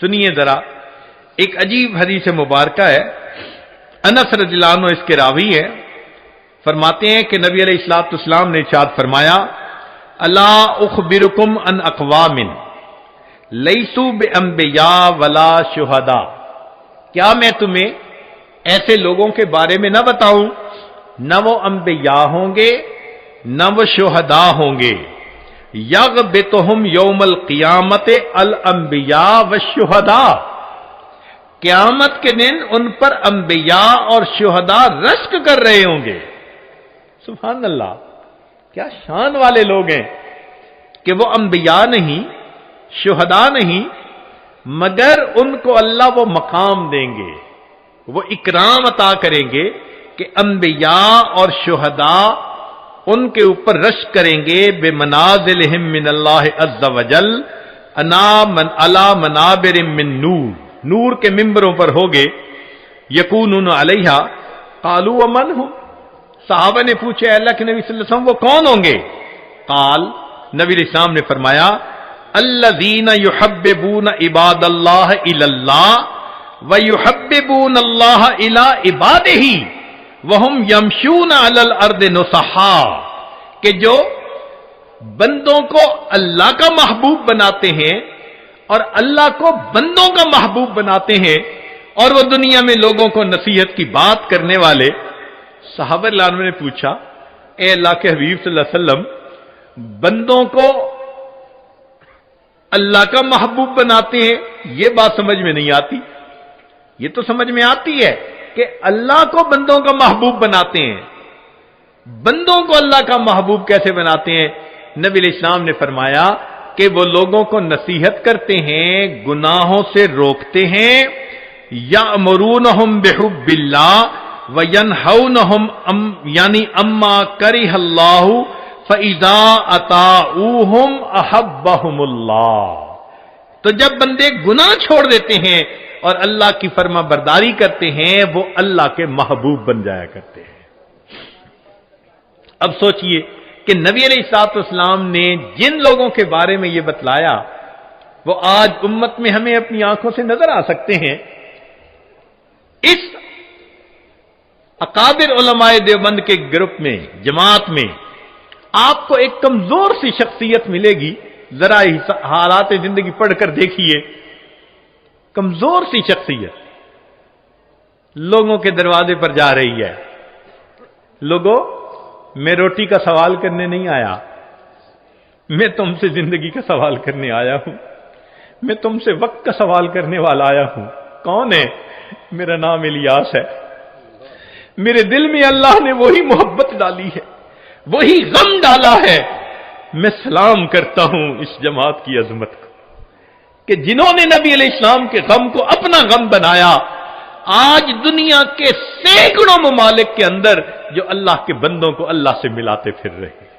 سنیے ذرا، ایک عجیب حدیث مبارکہ ہے، انس رضی اللہ عنہ اس کے راوی ہے، فرماتے ہیں کہ نبی علیہ الصلوۃ والسلام نے ارشاد فرمایا، الا اخبرکم ان اقوام لیسوا بانبیاء ولا شہداء، کیا میں تمہیں ایسے لوگوں کے بارے میں نہ بتاؤں، نہ وہ انبیاء ہوں گے نہ وہ شہداء ہوں گے، یغبطہم یوم القیامت الانبیاء والشہداء، قیامت کے دن ان پر انبیاء اور شہداء رشک کر رہے ہوں گے۔ سبحان اللہ، کیا شان والے لوگ ہیں کہ وہ انبیاء نہیں، شہداء نہیں، مگر ان کو اللہ وہ مقام دیں گے، وہ اکرام عطا کریں گے کہ انبیاء اور شہداء ان کے اوپر رشک کریں گے بمنازلہم من اللہ عز وجل علی منابر من نور، نور کے ممبروں پر ہوگے، یکونون علیہا، قالوا ومن ہم، صحابہ نے پوچھا اللہ کے نبی صلی اللہ علیہ وسلم وہ کون ہوں گے؟ قال، نبی علیہ السلام نے فرمایا، الذین یحببون عباد اللہ الی اللہ ویحببون اللہ الی عبادہ وہم یمشون علی الارض نصحا، کہ جو بندوں کو اللہ کا محبوب بناتے ہیں اور اللہ کو بندوں کا محبوب بناتے ہیں، اور وہ دنیا میں لوگوں کو نصیحت کی بات کرنے والے۔ صحابہ اللہ عنہ نے پوچھا، اے اللہ کے حبیب صلی اللہ علیہ وسلم، بندوں کو اللہ کا محبوب بناتے ہیں، یہ بات سمجھ میں نہیں آتی۔ یہ تو سمجھ میں آتی ہے کہ اللہ کو بندوں کا محبوب بناتے ہیں، بندوں کو اللہ کا محبوب کیسے بناتے ہیں؟ نبی علیہ السلام نے فرمایا کہ وہ لوگوں کو نصیحت کرتے ہیں، گناہوں سے روکتے ہیں، یأمرونہم بحب اللہ وینہونہم یعنی اما کرہ اللہ فاذا اطاعوہم احبہم اللہ۔ تو جب بندے گناہ چھوڑ دیتے ہیں اور اللہ کی فرما برداری کرتے ہیں، وہ اللہ کے محبوب بن جایا کرتے ہیں۔ اب سوچئے کہ نبی علیہ الصلوۃ والسلام نے جن لوگوں کے بارے میں یہ بتلایا وہ آج امت میں ہمیں اپنی آنکھوں سے نظر آ سکتے ہیں۔ اس اکابر علماء دیوبند کے گروپ میں، جماعت میں آپ کو ایک کمزور سی شخصیت ملے گی، ذرا حالات زندگی پڑھ کر دیکھیے، کمزور سی شخصیت لوگوں کے دروازے پر جا رہی ہے، لوگوں میں روٹی کا سوال کرنے نہیں آیا، میں تم سے زندگی کا سوال کرنے آیا ہوں، میں تم سے وقت کا سوال کرنے والا آیا ہوں۔ کون ہے؟ میرا نام الیاس ہے، میرے دل میں اللہ نے وہی محبت ڈالی ہے، وہی غم ڈالا ہے۔ میں سلام کرتا ہوں اس جماعت کی عظمت کو کہ جنہوں نے نبی علیہ السلام کے غم کو اپنا غم بنایا، آج دنیا کے سینکڑوں ممالک کے اندر جو اللہ کے بندوں کو اللہ سے ملاتے پھر رہے ہیں،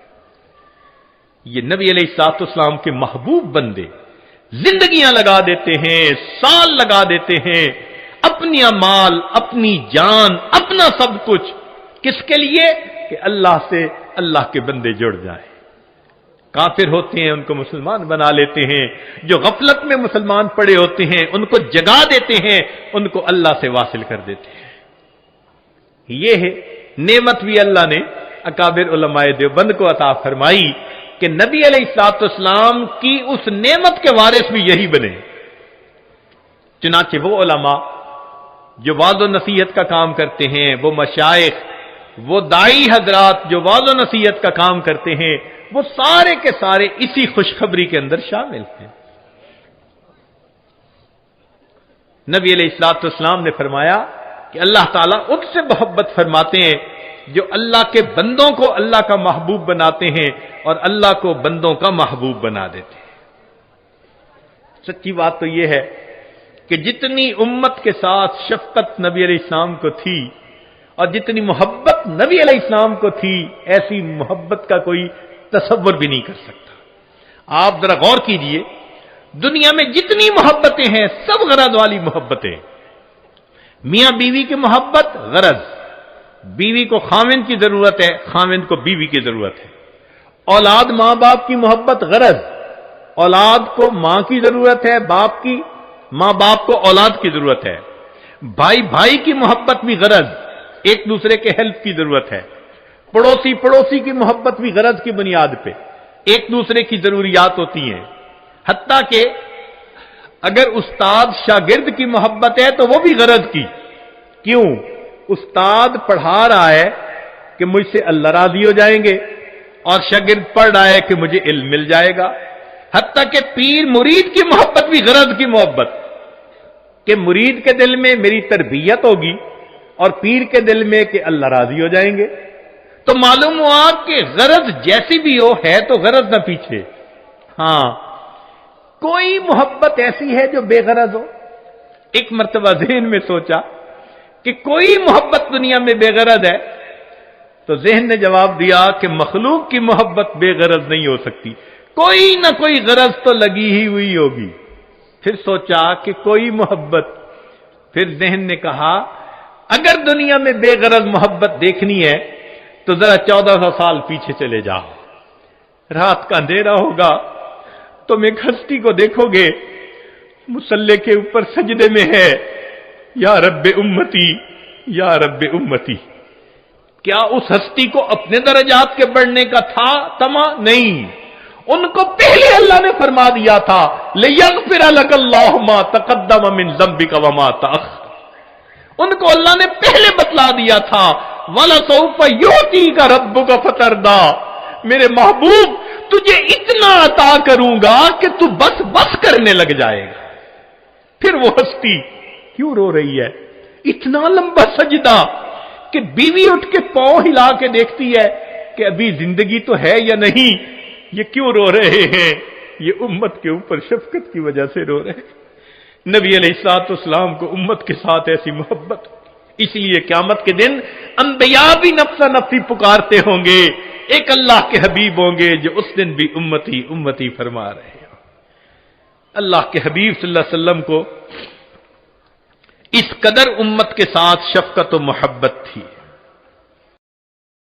یہ نبی علیہ الصلوۃ والسلام کے محبوب بندے زندگیاں لگا دیتے ہیں، سال لگا دیتے ہیں، اپنی مال، اپنی جان، اپنا سب کچھ، کس کے لیے؟ کہ اللہ سے اللہ کے بندے جڑ جائیں۔ کافر ہوتے ہیں ان کو مسلمان بنا لیتے ہیں، جو غفلت میں مسلمان پڑے ہوتے ہیں ان کو جگا دیتے ہیں، ان کو اللہ سے واصل کر دیتے ہیں۔ یہ ہے نعمت بھی اللہ نے اکابر علماء دیوبند کو عطا فرمائی کہ نبی علیہ الصلوۃ والسلام کی اس نعمت کے وارث بھی یہی بنے۔ چنانچہ وہ علماء جو وعظ و نصیحت کا کام کرتے ہیں، وہ مشائخ، وہ داعی حضرات جو وعظ و نصیحت کا کام کرتے ہیں، وہ سارے کے سارے اسی خوشخبری کے اندر شامل ہیں۔ نبی علیہ الصلوۃ والسلام نے فرمایا کہ اللہ تعالیٰ ان سے محبت فرماتے ہیں جو اللہ کے بندوں کو اللہ کا محبوب بناتے ہیں اور اللہ کو بندوں کا محبوب بنا دیتے ہیں۔ سچی بات تو یہ ہے کہ جتنی امت کے ساتھ شفقت نبی علیہ السلام کو تھی اور جتنی محبت نبی علیہ السلام کو تھی، ایسی محبت کا کوئی تصور بھی نہیں کر سکتا۔ آپ ذرا غور کیجئے، دنیا میں جتنی محبتیں ہیں سب غرض والی محبتیں، میاں بیوی کی محبت غرض، بیوی کو خاوند کی ضرورت ہے، خاوند کو بیوی کی ضرورت ہے، اولاد ماں باپ کی محبت غرض، اولاد کو ماں کی ضرورت ہے، باپ کی ماں باپ کو اولاد کی ضرورت ہے، بھائی بھائی کی محبت بھی غرض، ایک دوسرے کے ہیلپ کی ضرورت ہے، پڑوسی پڑوسی کی محبت بھی غرض کی بنیاد پہ ایک دوسرے کی ضروریات ہوتی ہیں، حتیٰ کہ اگر استاد شاگرد کی محبت ہے تو وہ بھی غرض کی۔ کیوں؟ استاد پڑھا رہا ہے کہ مجھ سے اللہ راضی ہو جائیں گے، اور شاگرد پڑھ رہا ہے کہ مجھے علم مل جائے گا۔ حتیٰ کہ پیر مرید کی محبت بھی غرض کی محبت، کہ مرید کے دل میں میری تربیت ہوگی اور پیر کے دل میں کہ اللہ راضی ہو جائیں گے۔ تو معلوم ہوا کہ غرض جیسی بھی ہو ہے تو غرض نہ پیچھے۔ ہاں، کوئی محبت ایسی ہے جو بے غرض ہو؟ ایک مرتبہ ذہن میں سوچا کہ کوئی محبت دنیا میں بے غرض ہے، تو ذہن نے جواب دیا کہ مخلوق کی محبت بے غرض نہیں ہو سکتی، کوئی نہ کوئی غرض تو لگی ہی ہوئی ہوگی۔ پھر سوچا کہ کوئی محبت، پھر ذہن نے کہا اگر دنیا میں بے غرض محبت دیکھنی ہے تو ذرا 1400 سال پیچھے چلے جاؤ، رات کا اندھیرا ہوگا، تم ایک ہستی کو دیکھو گے مصلی کے اوپر سجدے میں ہے، یا رب امتی یا رب امتی۔ کیا اس ہستی کو اپنے درجات کے بڑھنے کا تھا تما؟ نہیں، ان کو پہلے اللہ نے فرما دیا تھا لِيَغْفِرَ لَكَ اللَّهُ مَا تَقَدَّمَ مِنْ ذَنبِكَ وَمَا تَأَخَّرَ۔ ان کو اللہ نے پہلے بتلا دیا تھا وَلَسَوْفَ يُعْطِيكَ رَبُّكَ فَتَرْضَىٰ، میرے محبوب تجھے اتنا عطا کروں گا کہ تو بس بس کرنے لگ جائے گا۔ پھر وہ ہستی کیوں رو رہی ہے؟ اتنا لمبا سجدہ کہ بیوی اٹھ کے پاؤں ہلا کے دیکھتی ہے کہ ابھی زندگی تو ہے یا نہیں۔ یہ کیوں رو رہے ہیں؟ یہ امت کے اوپر شفقت کی وجہ سے رو رہے ہیں۔ نبی علیہ الصلوۃ والسلام کو امت کے ساتھ ایسی محبت، اس لیے قیامت کے دن انبیاء بھی نفسا نفسی پکارتے ہوں گے، ایک اللہ کے حبیب ہوں گے جو اس دن بھی امتی امتی فرما رہے ہیں۔ اللہ کے حبیب صلی اللہ علیہ وسلم کو اس قدر امت کے ساتھ شفقت و محبت تھی۔